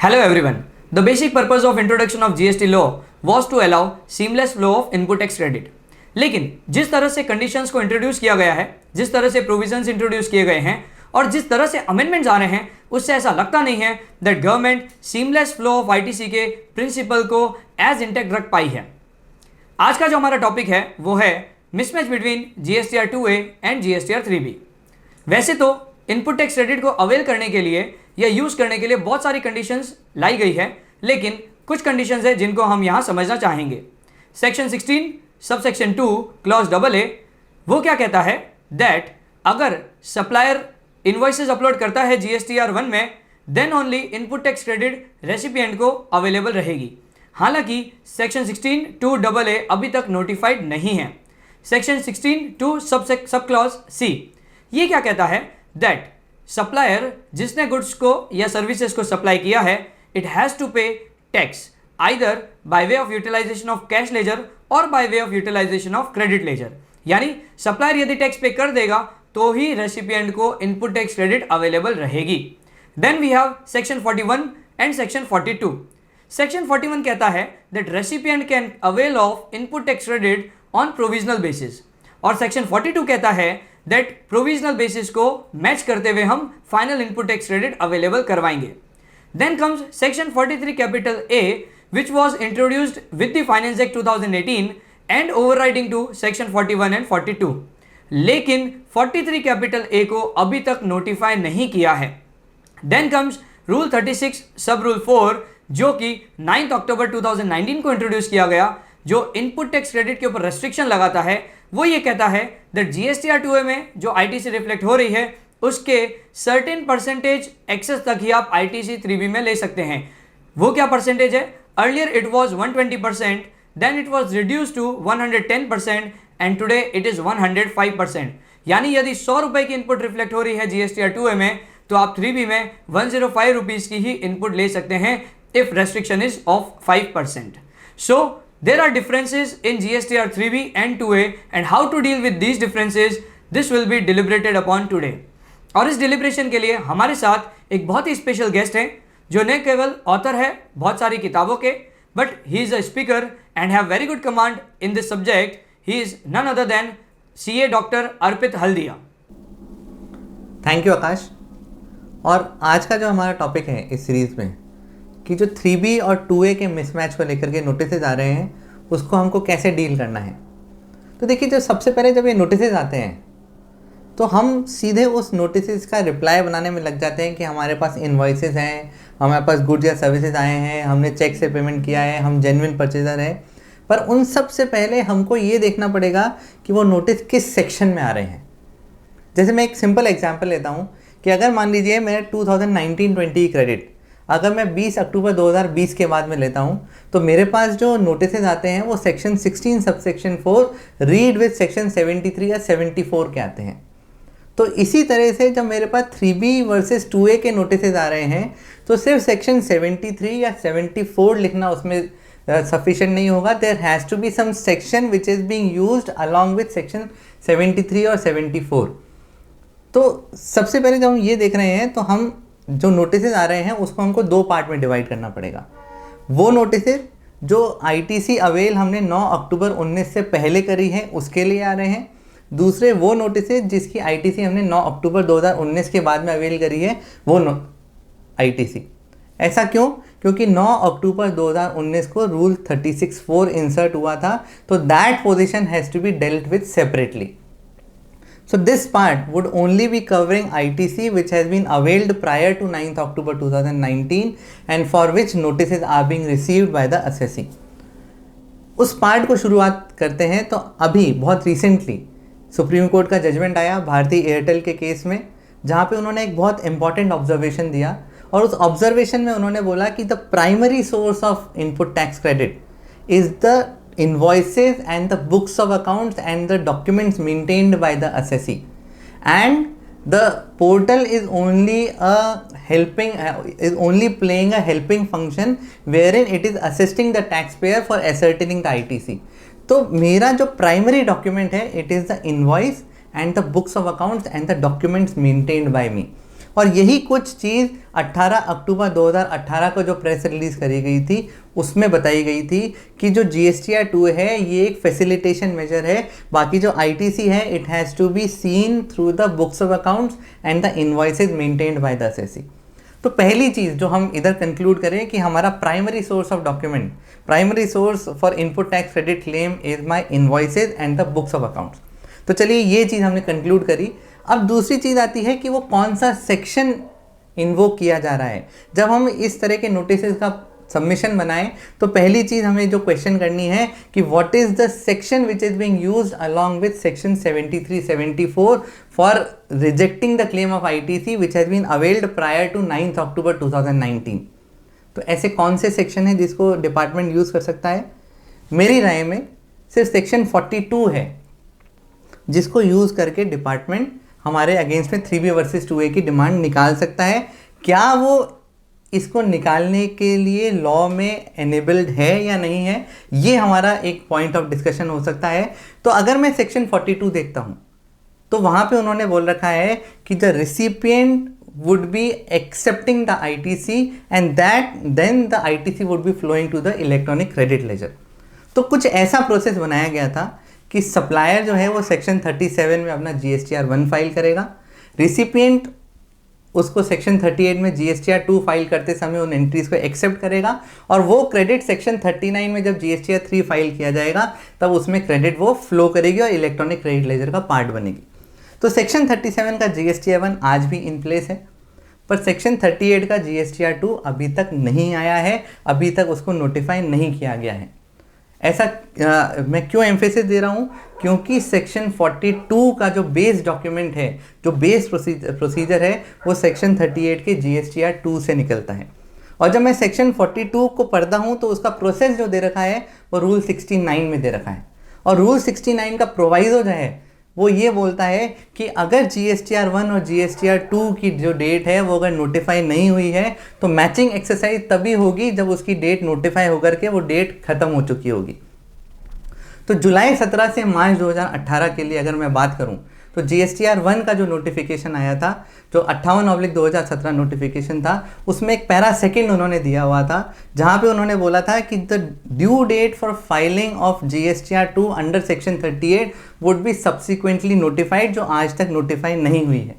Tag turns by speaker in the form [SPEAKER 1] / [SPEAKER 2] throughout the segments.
[SPEAKER 1] Hello everyone. The basic purpose of introduction of GST law was to allow seamless flow of input tax credit. लेकिन जिस तरह से conditions को introduce किया गया है, जिस तरह से प्रोविजंस इंट्रोड्यूस किए गए हैं और जिस तरह से अमेंडमेंट्स आ रहे हैं, उससे ऐसा लगता नहीं है that government seamless flow of ITC के प्रिंसिपल को एज इंटैक्ट रख पाई है। आज का जो हमारा टॉपिक है वो है mismatch between GSTR 2A and GSTR 3B। वैसे तो इनपुट टैक्स क्रेडिट को अवेल करने के लिए या यूज करने के लिए बहुत सारी कंडीशंस लाई गई है, लेकिन कुछ कंडीशंस है जिनको हम यहां समझना चाहेंगे। सेक्शन 16 सबसेक्शन 2 क्लॉज AA वो क्या कहता है दैट अगर सप्लायर इनवॉइसेस अपलोड करता है जीएसटीआर 1 में, then only input tax credit recipient को अवेलेबल रहेगी। हालांकि सेक्शन 16 2 AA अभी तक नोटिफाइड नहीं है। सेक्शन 16 2 सब क्लॉज C ये क्या कहता है दैट सप्लायर जिसने गुड्स को या सर्विसेज को सप्लाई किया है, it has to pay tax either by way of utilisation of cash ledger और by way of utilisation of credit ledger. यानी सप्लायर यदि टैक्स पे कर देगा तो ही रेसिपिएंट को इनपुट टैक्स क्रेडिट अवेलेबल रहेगी। Then we have section 41 and section 42। Section 41 कहता है that recipient can avail of input tax credit on provisional basis, और सेक्शन 42 कहता है दैट प्रोविजनल बेसिस को मैच करते हुए हम final input tax credit available करवाएंगे। Then comes section 43 capital A which was introduced with the Finance Act 2018 and overriding to section 41 and 42, लेकिन 43 capital A को अभी तक नोटिफाई नहीं किया है। देन कम्स रूल 36 सब रूल 4 जो कि 9 अक्टूबर 2019 को इंट्रोड्यूस किया गया, जो इनपुट टैक्स क्रेडिट के ऊपर रेस्ट्रिक्शन लगाता है। वो ये कहता है दैट जीएसटीआर 2A में जो आईटीसी रिफ्लेक्ट हो रही है उसके सर्टेन परसेंटेज एक्सेस तक ही आप आईटीसी 3B में ले सकते हैं। वो क्या परसेंटेज है? Earlier it was 120%, then it was reduce to 110% and today it is 105%। यानी यदि 100 रुपए की इनपुट रिफ्लेक्ट हो रही है जीएसटीआर 2A में, तो आप 3B में 105 रुपीज की ही इनपुट ले सकते हैं if restriction is of 5%। So there are differences in GSTR 3B and 2A, and how to deal with these differences, this will be deliberated upon today। और इस डिलिब्रेशन के लिए हमारे साथ एक बहुत ही स्पेशल गेस्ट है जो न केवल ऑथर है बहुत सारी किताबों के, but he is a speaker and have very good command in this subject. He is none other than CA doctor Arpit Haldia.
[SPEAKER 2] Thank you Akash. और आज का जो हमारा टॉपिक है इस सीरीज़ में कि जो 3B और 2A के मिसमैच को लेकर के नोटिसेज आ रहे हैं उसको हमको कैसे डील करना है। तो देखिए, जो सबसे पहले जब ये नोटिसेज आते हैं तो हम सीधे उस नोटिसेज का रिप्लाई बनाने में लग जाते हैं कि हमारे पास इनवॉइसेस हैं, हमारे पास गुड्स या सर्विसेज आए हैं, हमने चेक से पेमेंट किया है, हम जेन्युइन परचेजर हैं। पर उन सब से पहले हमको ये देखना पड़ेगा कि वो नोटिस किस सेक्शन में आ रहे हैं। जैसे मैं एक सिंपल एग्जाम्पल लेता हूँ कि अगर मान लीजिए मेरा 2019-20 क्रेडिट अगर मैं 20 अक्टूबर 2020 के बाद में लेता हूँ, तो मेरे पास जो नोटिसेज आते हैं वो section 16 subsection 4 read with section 73 या 74 के आते हैं। तो इसी तरह से जब मेरे पास 3B वर्सेस 2A के नोटिसेज आ रहे हैं तो सिर्फ सेक्शन 73 या 74 लिखना उसमें सफिशिएंट नहीं होगा। There has to be some section which is being used along with section 73 और 74। तो सबसे पहले जब हम ये देख रहे हैं तो हम जो नोटिसेज आ रहे हैं उसको हमको दो पार्ट में डिवाइड करना पड़ेगा। वो नोटिसेज जो आईटीसी अवेल हमने 9 अक्टूबर 19 से पहले करी है उसके लिए आ रहे हैं। दूसरे वो नोटिसेज जिसकी आईटीसी हमने 9 अक्टूबर 2019 के बाद में अवेल करी है वो आईटीसी। ऐसा क्यों? क्योंकि 9 अक्टूबर 2019 को रूल 36(4) इंसर्ट हुआ था, तो that position has to be dealt with separately. So this part would only be covering ITC which has been availed prior to 9th October 2019 and for which notices are being received by the assessee। उस part को शुरुआत करते हैं। तो अभी बहुत recently supreme court का judgement आया भारती एयरटेल के केस में, जहाँ पे उन्होंने एक बहुत इंपॉर्टेंट ऑब्जर्वेशन दिया, और उस ऑब्जर्वेशन में उन्होंने बोला कि the primary source of input tax credit is the invoices and the books of accounts and the documents maintained by the assessee, and the portal is only playing a helping function wherein it is assisting the taxpayer for ascertaining the ITC। तो मेरा जो primary document है it is the invoice and the books of accounts and the documents maintained by me। और यही कुछ चीज़ 18 अक्टूबर 2018 को जो press release करी गई थी उसमें बताई गई थी कि जो GSTR 2 है ये एक फैसिलिटेशन मेजर है, बाकी जो ITC है it has to be seen through the books of accounts and the invoices maintained by the SSC। तो पहली चीज़ जो हम इधर कंक्लूड करें कि हमारा primary source of document, primary source for input tax credit claim is my invoices and the books of accounts. तो चलिए ये चीज़ हमने कंक्लूड करी। अब दूसरी चीज़ आती है कि वो कौन सा सेक्शन इन्वोक किया जा रहा है। जब हम इस तरह के नोटिस का सबमिशन बनाएं तो पहली चीज़ हमें जो क्वेश्चन करनी है कि what is the section which is being used along with section 73-74 for rejecting the claim of ITC which has been availed prior to 9 October 2019। तो ऐसे कौन से सेक्शन है जिसको डिपार्टमेंट यूज़ कर सकता है? मेरी राय में सिर्फ सेक्शन 42 है जिसको यूज़ करके डिपार्टमेंट हमारे अगेंस्ट में 3B वर्सेस 2A की डिमांड निकाल सकता है। क्या वो इसको निकालने के लिए लॉ में एनेबल्ड है या नहीं है, ये हमारा एक पॉइंट ऑफ डिस्कशन हो सकता है। तो अगर मैं सेक्शन 42 देखता हूँ तो वहाँ पे उन्होंने बोल रखा है कि the recipient would be accepting the ITC and that then the ITC would be flowing to the electronic credit ledger। तो कुछ ऐसा प्रोसेस बनाया गया था कि सप्लायर जो है वो सेक्शन 37 में अपना GSTR 1 फाइल करेगा, रिसिपिएंट उसको सेक्शन 38 में GSTR 2 फाइल करते समय उन एंट्रीज को एक्सेप्ट करेगा और वो क्रेडिट सेक्शन 39 में जब GSTR 3 फाइल किया जाएगा तब उसमें क्रेडिट वो फ्लो करेगी और इलेक्ट्रॉनिक क्रेडिट लेजर का पार्ट बनेगी। तो सेक्शन 37 का GSTR 1 आज भी इन प्लेस है, पर सेक्शन 38 का GSTR 2 अभी तक नहीं आया है, अभी तक उसको नोटिफाई नहीं किया गया है। ऐसा मैं क्यों एम्फेसिस दे रहा हूँ? क्योंकि सेक्शन 42 का जो बेस डॉक्यूमेंट है, जो बेस प्रोसीजर है, वो सेक्शन 38 के GSTR 2 से निकलता है। और जब मैं सेक्शन 42 को पढ़ता हूँ तो उसका प्रोसेस जो दे रखा है वो रूल 69 में दे रखा है। और रूल 69 का प्रोवाइजो जो है वो ये बोलता है कि अगर GSTR 1 और GSTR 2 की जो डेट है वो अगर नोटिफाई नहीं हुई है तो मैचिंग एक्सरसाइज तभी होगी जब उसकी डेट नोटिफाई होकर के वो डेट खत्म हो चुकी होगी। तो जुलाई 17 से मार्च 2018 के लिए अगर मैं बात करूं तो GSTR 1 का जो नोटिफिकेशन आया था, जो 58/2017 नोटिफिकेशन था, उसमें एक पैरा सेकंड उन्होंने दिया हुआ था जहां पे उन्होंने बोला था कि the due date for filing of GSTR 2 under section 38 would be subsequently notified, जो आज तक नोटिफाई नहीं हुई है।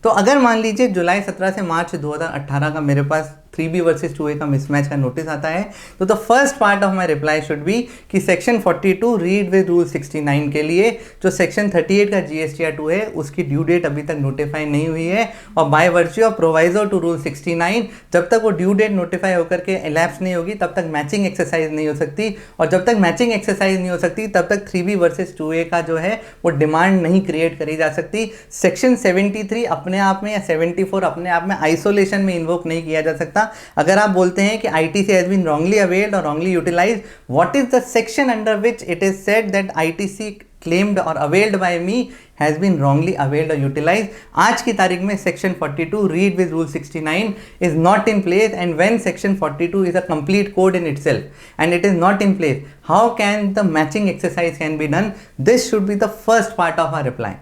[SPEAKER 2] तो अगर मान लीजिए जुलाई 17 से मार्च 2018 का मेरे पास 3B वर्सेस 2A का मिसमैच का नोटिस आता है तो the first part of my reply should be कि सेक्शन 42 रीड विद रूल 69 के लिए जो सेक्शन 38 का GSTR 2 है उसकी ड्यू डेट अभी तक नोटिफाई नहीं हुई है और by virtue of proviso to rule 69 जब तक वो ड्यू डेट नोटिफाई होकर के एलैप्स नहीं होगी तब तक मैचिंग एक्सरसाइज नहीं हो सकती, और जब तक मैचिंग एक्सरसाइज नहीं हो सकती तब तक 3B वर्सेस 2A का जो है वो डिमांड नहीं क्रिएट करी जा सकती। सेक्शन 73 अपने आप में या 74 अपने आप में आइसोलेशन में इन्वोक नहीं किया जा सकता। अगर आप बोलते हैं कि ITC has been wrongly availed or wrongly utilized, what is the section under which it is said that ITC claimed or availed by me has been wrongly availed or utilized? आज की तारीख में section 42 read with rule 69 is not in place, and when section 42 is a complete code in itself and it is not in place, how can the matching exercise can be done? This should be the first part of our reply.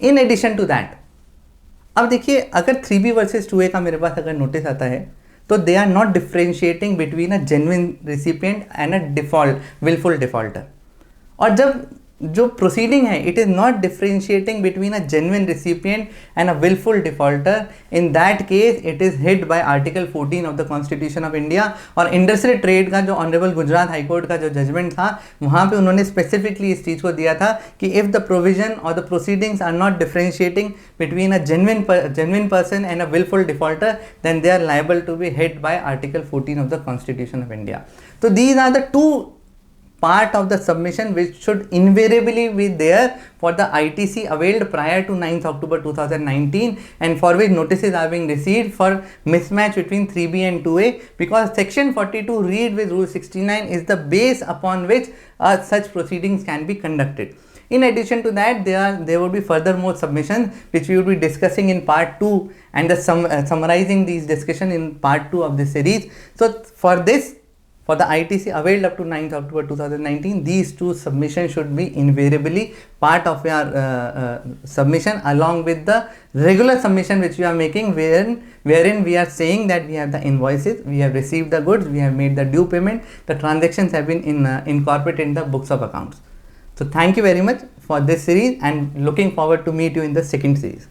[SPEAKER 2] In addition to that, अब देखिए अगर 3B versus 2A का मेरे पास अगर notice आता है तो they are not differentiating between a genuine recipient and a default wilful defaulter. और जब जो प्रोसीडिंग है it is not differentiating between a genuine recipient and a wilful defaulter, in that case it is hit by article 14 of the constitution of India. और industrial trade का जो honourable Gujarat high court का जो judgement था वहाँ पे उन्होंने स्पेसिफिकली इस चीज़ को दिया था कि इफ़ द प्रोविजन और the proceedings are not differentiating between a genuine person and a willful defaulter, then they are liable to be hit by Article 14 of the Constitution of India. So these are the two part of the submission which should invariably be there for the ITC availed prior to 9th October 2019 and for which notices are being received for mismatch between 3B and 2A, because section 42 read with rule 69 is the base upon which such proceedings can be conducted. In addition to that, there would be further more submissions which we will be discussing in part 2 and summarizing these discussion in part 2 of this series. So for this for the ITC availed up to 9th October 2019, these two submissions should be invariably part of your submission, along with the regular submission which we are making, wherein we are saying that we have the invoices, we have received the goods, we have made the due payment, the transactions have been incorporated in the books of accounts. So thank you very much for this series, and looking forward to meet you in the second series.